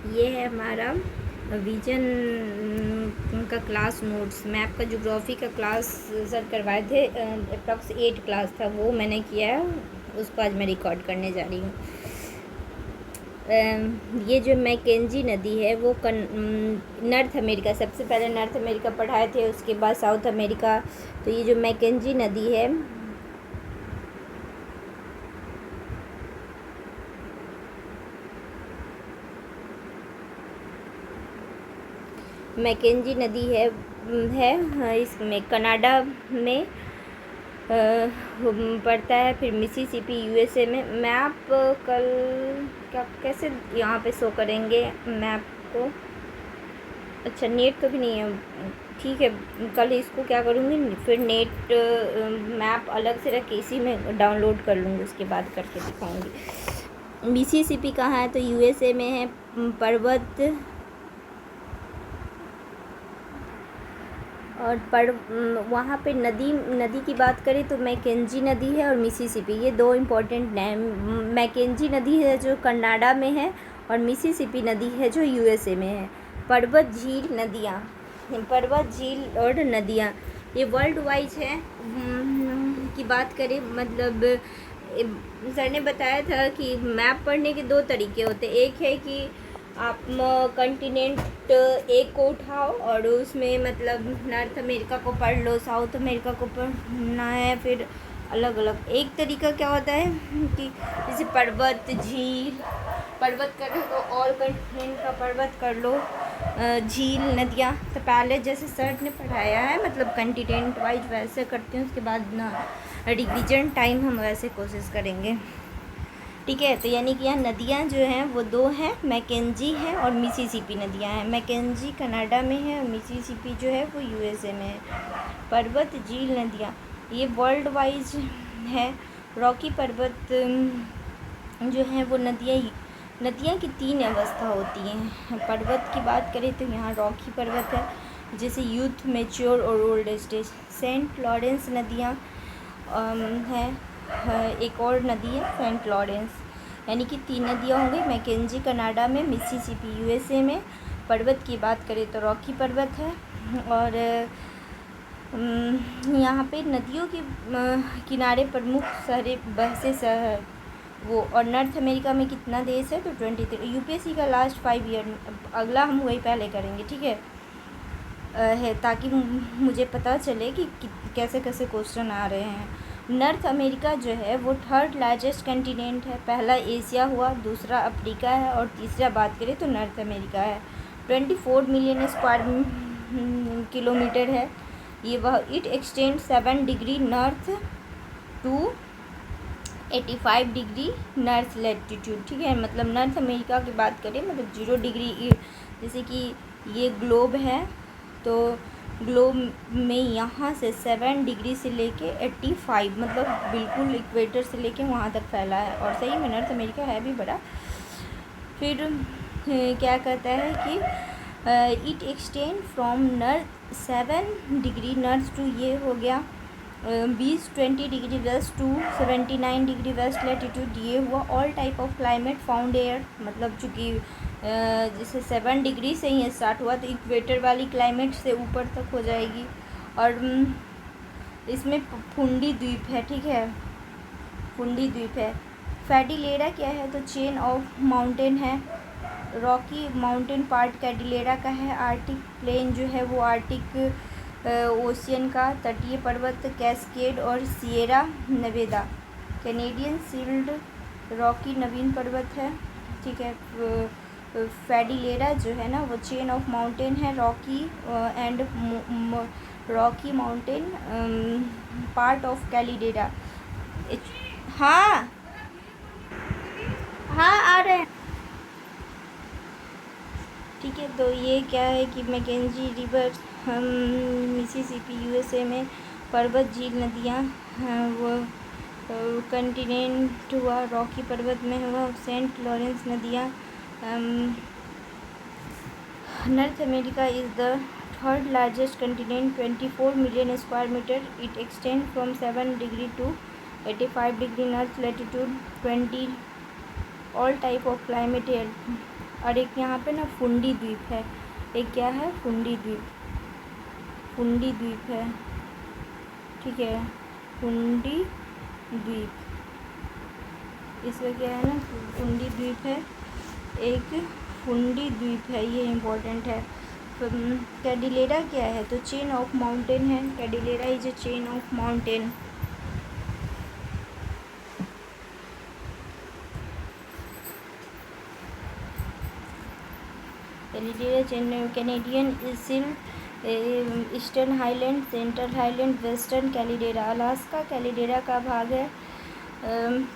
ये है हमारा विजन का क्लास नोट्स। मैप का ज्योग्राफी का क्लास सर करवाए थे, अप्रॉक्स 8 क्लास था, वो मैंने किया है, उसको आज मैं रिकॉर्ड करने जा रही हूँ। ये जो मैकेंजी नदी है वो नॉर्थ अमेरिका, सबसे पहले नॉर्थ अमेरिका पढ़ाए थे, उसके बाद साउथ अमेरिका। तो ये जो मैकेंजी नदी है मैकेंजी नदी है इसमें कनाडा में पड़ता है। फिर मिसिसिपी यूएसए में। मैप कल क्या कैसे यहाँ पे शो करेंगे मैप को? अच्छा, नेट तो भी नहीं है, ठीक है, कल इसको क्या करूँगी, फिर नेट मैप अलग से रख के इसी में डाउनलोड कर लूँगी, उसके बाद करके दिखाऊँगी। मिसिसिपी कहाँ है? तो यूएसए में है। पर्वत और वहाँ पे नदी की बात करें तो मैकेंजी नदी है और मिसिसिपी, ये दो इम्पोर्टेंट हैं। मैकेंजी नदी है जो कनाडा में है और मिसिसिपी नदी है जो यूएसए में है। पर्वत झील और नदियाँ ये वर्ल्ड वाइड है। की बात करें मतलब सर ने बताया था कि मैप पढ़ने के 2 तरीके होते हैं। एक है कि आप कंटिनेंट एक को उठाओ और उसमें मतलब नॉर्थ अमेरिका को पढ़ लो, साउथ अमेरिका को पढ़ना है, फिर अलग अलग। एक तरीका क्या होता है कि जैसे पर्वत कर लो तो ऑल कंटिनेंट का पर्वत कर लो, झील नदियाँ। तो पहले जैसे सर ने पढ़ाया है मतलब कंटिनेंट वाइज वैसे करते हैं, उसके बाद ना रिवीजन टाइम हम वैसे कोशिश करेंगे, ठीक है। तो यानी कि यहाँ नदियाँ जो हैं वो 2 हैं, मैकेंजी है और मिसिसिपी नदियाँ हैं। मैकेंजी कनाडा में है और मिसिसिपी जो है वो यूएसए में है। पर्वत झील नदियाँ ये वर्ल्ड वाइज है। रॉकी पर्वत जो है वो नदियाँ की 3 अवस्था होती हैं। पर्वत की बात करें तो यहाँ रॉकी पर्वत है, जैसे यूथ, मैच्योर और ओल्ड स्टेज। सेंट लॉरेंस नदियाँ है, एक और नदी है सेंट लॉरेंस। यानी कि 3 नदियाँ होंगी, मैकेंजी कनाडा में, मिसिसिपी यूएसए में। पर्वत की बात करें तो रॉकी पर्वत है और यहाँ पे नदियों के किनारे प्रमुख शहरें बसे शहर वो। और नॉर्थ अमेरिका में कितना देश है? तो 23। यूपीएससी का लास्ट 5 ईयर, अगला हम वही पहले करेंगे, ठीक है, ताकि मुझे पता चले कि कैसे कैसे क्वेश्चन आ रहे हैं। नॉर्थ अमेरिका जो है वो 3rd लार्जेस्ट कंटिनेंट है। पहला एशिया हुआ, दूसरा अफ्रीका है और तीसरा बात करें तो नॉर्थ अमेरिका है। 24 मिलियन स्क्वायर किलोमीटर है ये वह। It extend 7 degree north to 85 degree north latitude, ठीक है। मतलब नॉर्थ अमेरिका की बात करें मतलब 0 डिग्री, जैसे कि ये ग्लोब है तो ग्लोब में यहाँ से 7 डिग्री से लेके 85 मतलब बिल्कुल इक्वेटर से लेके वहाँ तक फैला है। और सही में नॉर्थ अमेरिका है भी बड़ा। फिर क्या कहता है कि it extend from north 7 degree north to, ये हो गया 20 degree west to 79 degree west latitude, ये हुआ। All type of climate found are, मतलब चूँकि जैसे 7 डिग्री से ही स्टार्ट हुआ तो इक्वेटर वाली क्लाइमेट से ऊपर तक हो जाएगी। और इसमें फुंडी द्वीप है, ठीक है, फुंडी द्वीप है। कैडिलेरा क्या है? तो चेन ऑफ माउंटेन है। रॉकी माउंटेन पार्ट कैडिलेरा का है। आर्टिक प्लेन जो है वो आर्टिक ओशियन का। तटीय पर्वत कैस्केड और Sierra Nevada. Canadian shield Rocky नवीन पर्वत है, ठीक है। कैडिलेरा जो है ना वो चेन ऑफ माउंटेन है। Rocky and Rocky mountain part of Cordillera. हाँ हाँ आ रहे हैं, ठीक है। तो ये क्या है कि मैकेंजी रिवर मिसिसिपी यूएसए में। पर्वत झील नदियाँ वो कंटिनेंट हुआ, रॉकी पर्वत में हुआ। सेंट लॉरेंस नदियाँ। North America is the 3rd largest continent, 24 million square metre. It extend from 7 degree to 85 degree north latitude. 20 all type of climate are. और एक यहाँ पे ना फुंडी द्वीप है। एक क्या है? फुंडी द्वीप, फुंडी द्वीप है, ठीक है, फुंडी द्वीप। इसका क्या है ना, फुंडी द्वीप है, एक फुंडी द्वीप है, ये इम्पोर्टेंट है। कैडिलेरा क्या है? तो चेन ऑफ माउंटेन है। Cordillera is a chain of mountain. Cordillera chain, Canadian shield, eastern highland, central highland, western Cordillera. Alaska Cordillera का भाग है।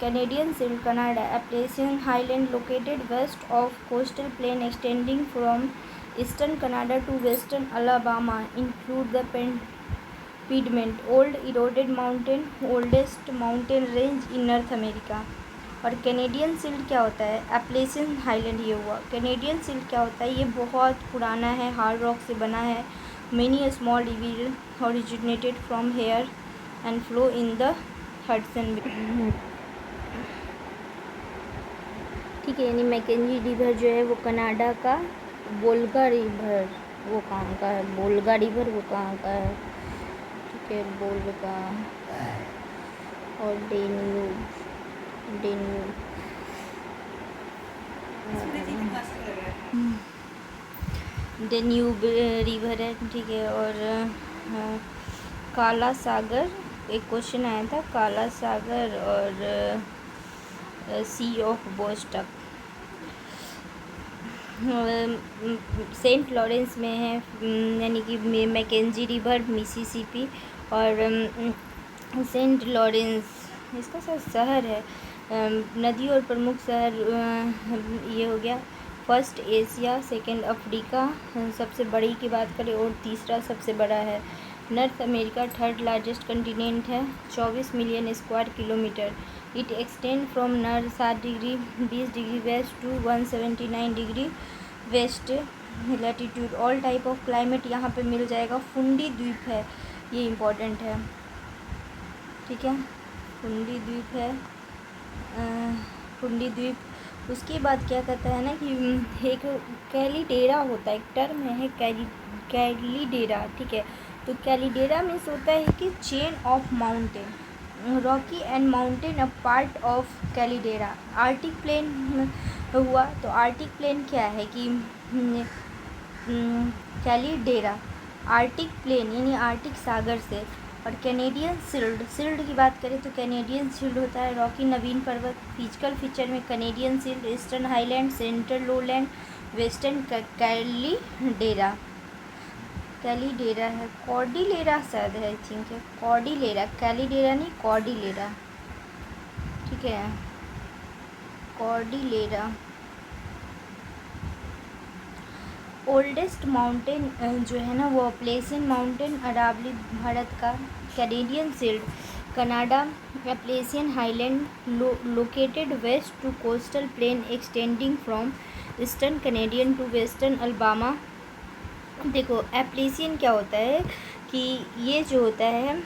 Canadian shield, Canada, Appalachian highland located west of coastal plain extending from eastern Canada to western Alabama, include the Piedmont, old eroded mountain, oldest mountain range in North America. और Canadian shield क्या होता है? एप्लेसियन highland ये हुआ। Canadian shield क्या होता है? ये बहुत पुराना है, हार्ड रॉक से बना है। Many small river originated from here and flow in the Hudson. ठीक है, यानी मैकेंजी रिवर जो है वो कनाडा का, वोल्गा रिवर वो कहाँ का है? वोल्गा रिवर वो कहाँ का है? ठीक है, वोल्गा और डेन्यूब, डेन्यूब डेन्यूब रिवर है, ठीक है। और काला सागर, एक क्वेश्चन आया था, काला सागर और सी ऑफ बोस्टक सेंट लॉरेंस में है, यानी कि मैकेंजी रिवर मिसिसिपी। और सेंट लॉरेंस इसका शहर है, नदी और प्रमुख शहर ये हो गया। फर्स्ट एशिया, सेकंड अफ्रीका, सबसे बड़ी की बात करें, और तीसरा सबसे बड़ा है। North America third largest continent है, 24 million square kilometre. It extend from north 7 degree 20 degree west to 179 degree west latitude. All type of climate यहाँ पे मिल जाएगा। फुंडी द्वीप है, ये इम्पोर्टेंट है, ठीक है, फुंडी द्वीप है, फुंडी द्वीप। उसके बाद क्या कहता है ना कि एक कैलिडेरा होता है, एक टर्म है कैलिडेरा, ठीक है। तो कैलिडेरा मीन्स होता है कि chain of mountain, Rocky and mountain a part of Cordillera. Arctic plain हुआ, तो आर्टिक प्लेन क्या है कि कैलिडेरा आर्टिक प्लेन यानी आर्टिक सागर से। और कैनेडियन सिल्ड, सिल्ड की बात करें तो कैनेडियन सिल्ड होता है रॉकी नवीन पर्वत। फिजिकल फीचर में Canadian shield, eastern highland, central lowland, western Cordillera. Cordillera है, कॉर्डिलेरा शायद है, आई थिंक है कॉर्डिलेरा, कैलिडेरा नहीं कॉर्डिलेरा, ठीक है, कॉर्डिलेरा। ओल्डेस्ट माउंटेन जो है ना वो एप्लेसियन माउंटेन, अरावली भारत का। Canadian shield, Canada, Appalachian highland located west to coastal plain extending from eastern Canadian to western Alabama. देखो एप्लेसियन क्या होता है कि ये जो होता है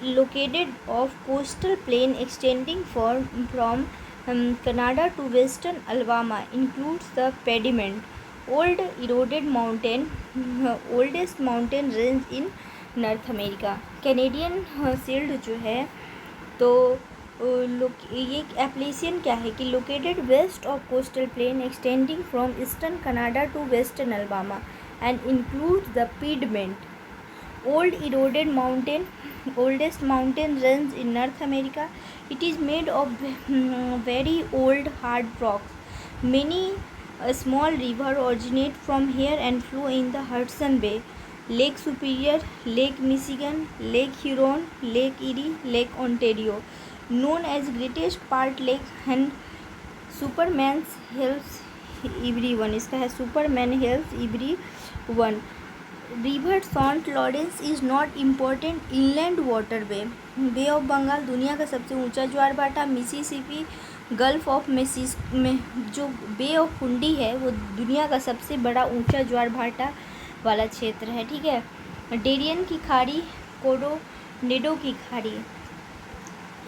located of coastal plain extending from Canada to western Alabama, includes the pediment, old eroded mountain, oldest mountain range in North America. Canadian shield जो है तो ये एप्लेसियन क्या है कि located west of coastal plain extending from eastern Canada to western Alabama and includes the Piedmont, old eroded mountain, oldest mountain range in North America. It is made of very old hard rocks. Many small river originate from here and flow in the Hudson Bay, Lake Superior, Lake Michigan, Lake Huron, Lake Erie, Lake Ontario, known as Greatest Part Lake, and Superman helps everyone. इसका है Superman helps everyone. River Saint Lawrence is not important inland waterway. Bay of Bengal दुनिया का सबसे ऊंचा ज्वार भाटा। Mississippi gulf of Mrs में जो बे of फुंडी है वो दुनिया का सबसे बड़ा ऊंचा ज्वार भाटा वाला क्षेत्र है, ठीक है। डेरियन की खाड़ी, कोरोनेडो की खाड़ी,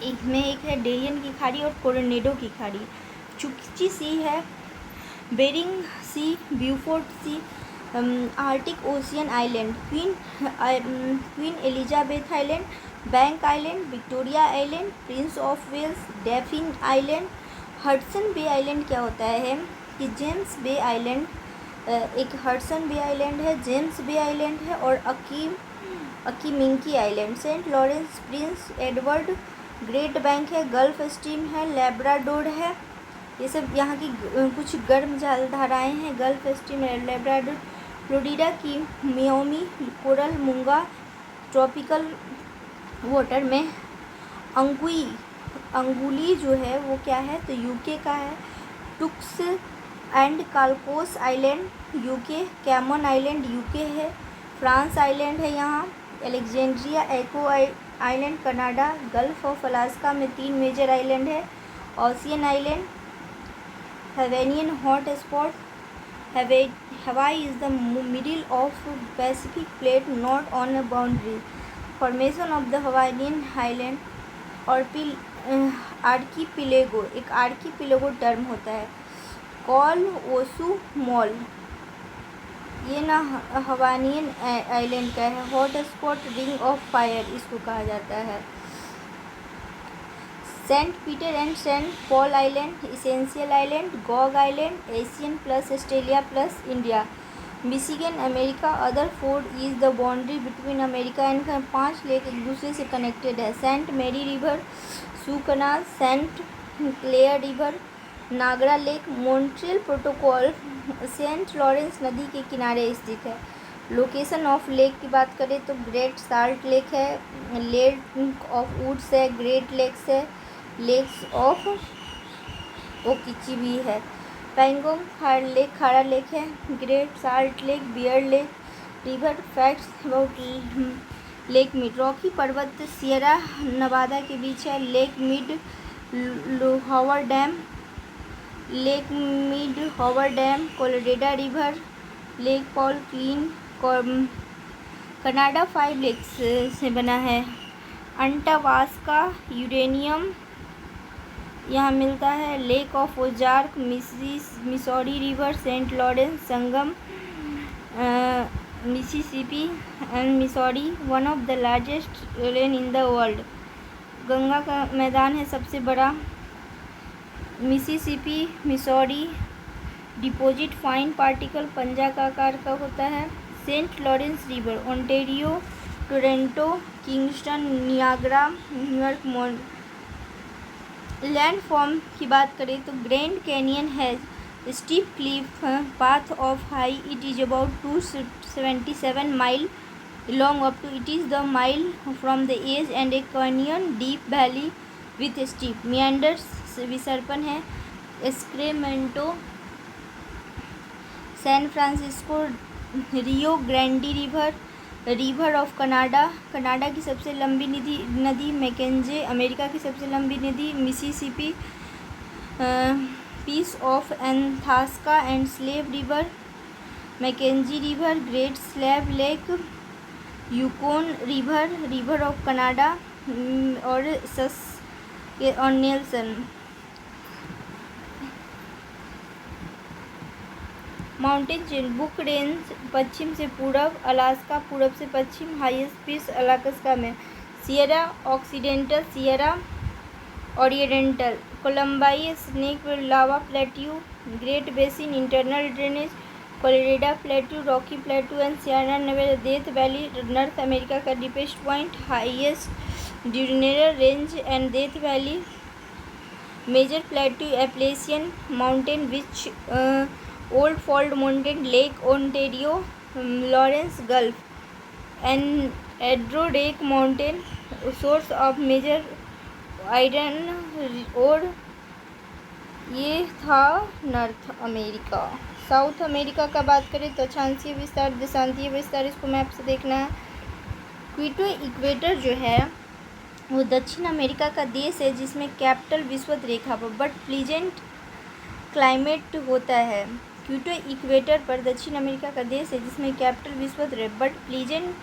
एक में एक है डेरियन की खाड़ी और कोरोनेडो की खाड़ी। चुकची सी है, Bering sea, Beaufort sea, arctic ocean island, queen Elizabeth island, bank island, Victoria island, prince of Wales, Baffin island. Hudson bay island क्या होता है कि जेम्स बे आइलैंड, एक हडसन बे आइलैंड है, जेम्स बे आइलैंड है और Akimiski island. Saint Lawrence, prince Edward, great bank है, gulf stream है, लेब्राडोर है। ये सब यहाँ की कुछ गर्म जलधाराएँ हैं, गल्फ स्ट्रीम, लेब्राडोर। फ्लोरिडा की मियामी, कोरल, मूंगा, ट्रॉपिकल वाटर में। अंगुली जो है वो क्या है तो यूके का है। Turks and Caicos island UK, Cayman island UK है, फ्रांस आइलैंड है यहाँ। एलेक्जेंड्रिया एको island Canada. Gulf of Alaska में 3 मेजर आइलैंड है। Ocean island, Hawaiian hot spot, Hawaii is the middle of Pacific plate not on a boundary. Formation of the Hawaiian island और archipelago, एक आर्कीपिलेगो term होता है। Call ओसू mall, ये ना Hawaiian island का है। Hot spot, ring of fire इसको कहा जाता है। Saint Peter and saint Paul island, Ascension island, Gough island, Asian plus Australia plus India. Michigan America. Other 4 is the boundary between America and 5 lake एक दूसरे से connected है। Saint Mary river, Soo canal, saint Clair river, Niagara lake. Montreal protocol saint Lawrence नदी के किनारे स्थित है। Location of lake की बात करें तो ग्रेट साल्ट लेक है, लेक ऑफ वुड्स है, ग्रेट लेक्स है, लेक्स ऑफ ओकीची है। पैंगोंग खारा लेक है, Great Salt Lake, Bear Lake. River facts about Lake Mead, रॉकी पर्वत सियरा नवादा के बीच है। Lake Mead Hoover Dam, Lake Mead Hoover Dam, Colorado River, Lake Paul clean. Canada 5 lakes से बना है। अंटावास्का यूरेनियम यहाँ मिलता है। Lake of Ozark, Missouri River, Saint Lawrence संगम, Mississippi and Missouri. One of the largest plain in the world, Ganga का मैदान है सबसे बड़ा। Mississippi, Missouri deposit fine particle पंजा का आकार का होता है। Saint Lawrence River, Ontario, Toronto, Kingston, Niagara, New York. Landform की बात करें तो ग्रैंड कैनियन है steep cliff path of high, it is about 277 mile long up to, it is the mile from the edge and a canyon deep valley with steep meanders. विसर्पण है। Sacramento, San Francisco, Rio Grande river, river of Canada, Canada की सबसे लंबी नदी मैकेंजे, America की सबसे लंबी नदी Mississippi. Peace of Athabasca and slave river, Mackenzie river, great slave lake, Yukon river, river of Canada और Nelson. Mountain chain, Brooks range पश्चिम से पूरब, अलास्का पूरब से पश्चिम, हाईएस्ट पीस अलास्का में। Sierra Occidental, Sierra Oriental, Columbia snake lava plateau, great basin, internal drainage, Colorado plateau, Rocky plateau and Sierra Nevada, Death valley, north America का deepest point, highest Funeral range and Death valley. Major plateau, Appalachian mountain which old fold mountain, lake Ontario, Lawrence gulf and Adirondack mountain, source of major iron ore. ये था north America. South America का बात करें तो अक्षांशीय विस्तार, देशांतीय विस्तार, इसको map से देखना है। क्वेटो इक्वेटर जो है वो दक्षिण अमेरिका का देश है जिसमें कैपिटल विषुवत रेखा पर बट प्लीजेंट क्लाइमेट होता है। क्वेटो इक्वेटर पर दक्षिण अमेरिका का देश है जिसमें कैपिटल विषुवत बट प्लीजेंट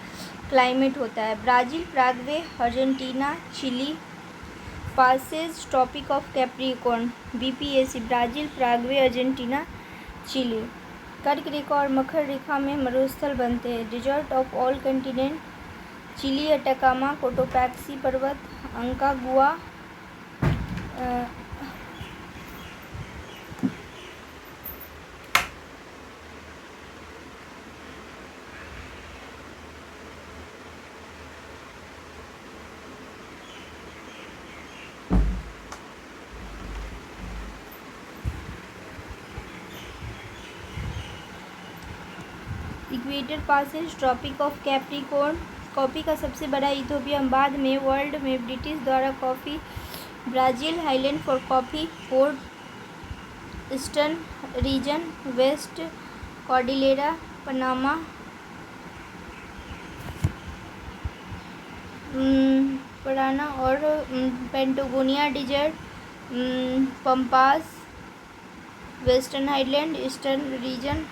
क्लाइमेट होता है। Brazil, Paraguay, Argentina, Chile, passes tropic of Capricorn, BPAC, Brazil, Paraguay, Argentina, Chile. कर्क रेखा और मकर रेखा में मरुस्थल बनते हैं। Desert of all continent, Chile, Atacama, Cotopaxi पर्वत, Aconcagua, equator passes tropic of Capricorn. Coffee का सबसे बड़ा इथोपिया, बाद में वर्ल्ड में ब्रिटिश द्वारा coffee. Brazil, highland for coffee, Ford eastern region, west cordillera, Panama, Parana और Patagonia desert, pampas, western highland, eastern region,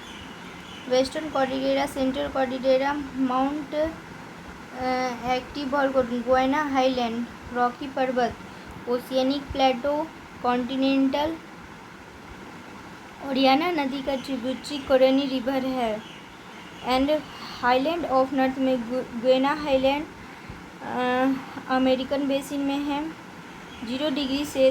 western cordillera, central cordillera, mount active और Guiana highland, Rocky पर्वत, oceanic plateau, continental. ओरियाना नदी का tributary Caroni river है। And highland of north में Guiana highland American basin में है। 0 डिग्री से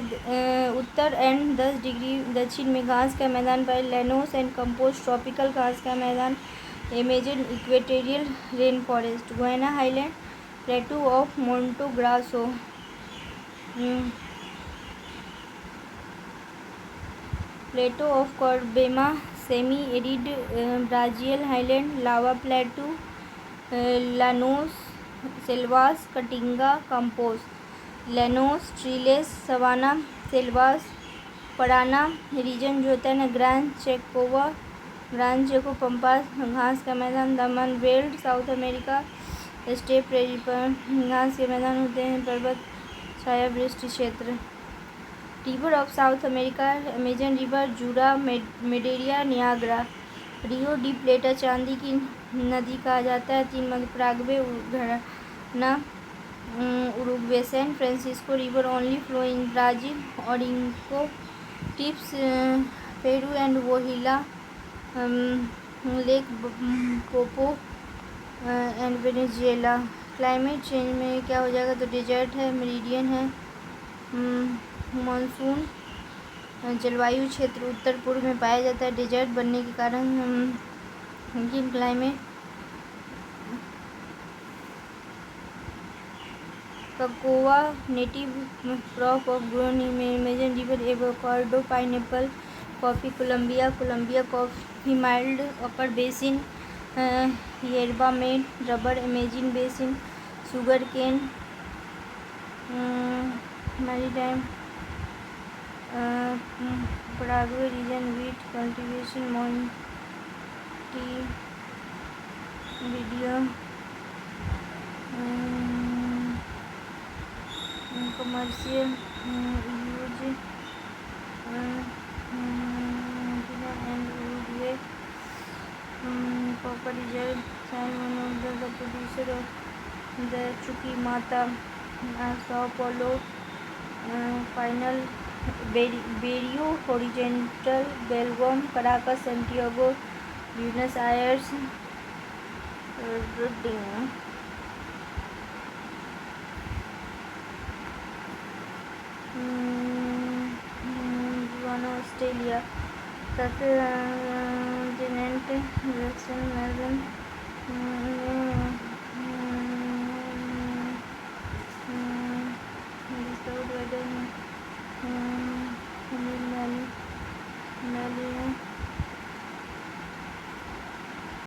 उत्तर एंड 10 डिग्री दक्षिण में घास का मैदान पर लैनोस एंड कंपोस्ट ट्रॉपिकल घास का मैदान, Amazon equatorial rain forest. Guiana highland, plateau of Mato Grosso, plateau of कॉर्बेमा, semi arid Brazil highland, lava plateau, llanos, selvas, caatinga, campos, llanos, treeless, savanna, selvas, Parana region जो होता है ना, grand चेको, pampas घास का मैदान, दामन belt, south America, step prairie पर घास के मैदान होते हैं, पर्वत छाया वृष्टि क्षेत्र। River of south America, Amazon river, Jurua, Madeira, Niagara. Rio de Plata चांदी की नदी कहा जाता है। 3 मध्य पैराग्वे, घराना, Uruguay. San Francisco river only flow in Brazil, Orinoco tips, Peru and वोहिला, lake Poopo and Venezuela. Climate change में क्या हो जाएगा, तो डिजर्ट है, मेरिडियन है, मानसून जलवायु क्षेत्र उत्तर पूर्व में पाया जाता है। डिजर्ट बनने के कारण hill climate. Cocoa native crop of grown in Amazon river, avocado, pineapple, coffee, Colombia coffee, mild upper basin, yerba mate, rubber, Amazon basin, sugar cane, maritime, Paraguay region, wheat cultivation, Montevideo, commercial use, and Uruguay, copper reserve, one of the producer of the Chuquicamata, sao paulo, final, Belo Horizonte, बेलगाम, Caracas, Santiago, Buenos Aires, रोडिंग। Australia, continent, western Melbourne,